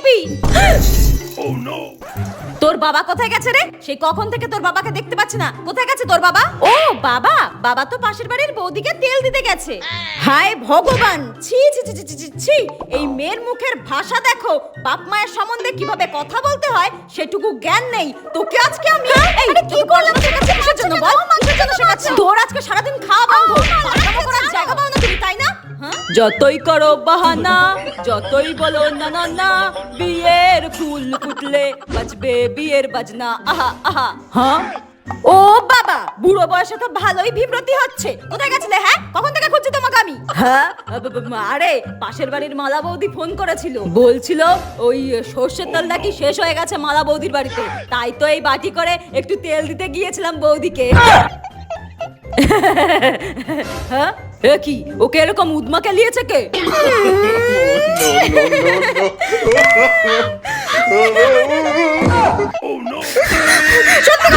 খেপি। তোর বাবা কোথায় গেছে রে? সেই কখন থেকে তোর বাবাকে দেখতে পাচ্ছি না। কোথায় গেছে তোর বাবা? ও বাবা, বাবা তো পাশের বাড়ির বৌদিকে তেল দিতে গেছে। হায় ভগবান, ছি ছি ছি ছি ছি ছি। এই মেয়ের মুখের ভাষা দেখো, বাপ মায়ের সম্বন্ধে কিভাবে কথা বলতে হয় সেটুকু জ্ঞান নেই। তোকে আজকে আমি এই কি করলাম শেখাচ্ছি কিসের জন্য বল? কিসের জন্য শেখাচ্ছি? তোর আজকে সারাদিন খাওয়া বন্ধ, পাঠামো করার জায়গা পাও না তুমি, তাই না? যতই করো বাহানা, যতই বলো না না না, বিয়ের ফুল ফুটলে বাজবে বিয়ের বাজনা, আহা আহা। হ্যাঁ ও বাবা, বুড়ো বয়সে তো ভালোই বিব্রতি হচ্ছে। কোথায় গেছিলে? হ্যাঁ, কখন থেকে খুঁজছি তোমাকে আমি। হ্যাঁ আরে পাশের বাড়ির মালা বৌদি ফোন করেছিল, বলছিল ওই সর্ষের তেল নাকি শেষ হয়ে গেছে মালা বৌদির বাড়িতে, তাই তো এই বাটি করে একটু তেল দিতে গিয়েছিলাম বৌদিকে। হ্যাঁ এ কি, ওকে এরকম উদমা কেলিয়েছে কে? সত্যি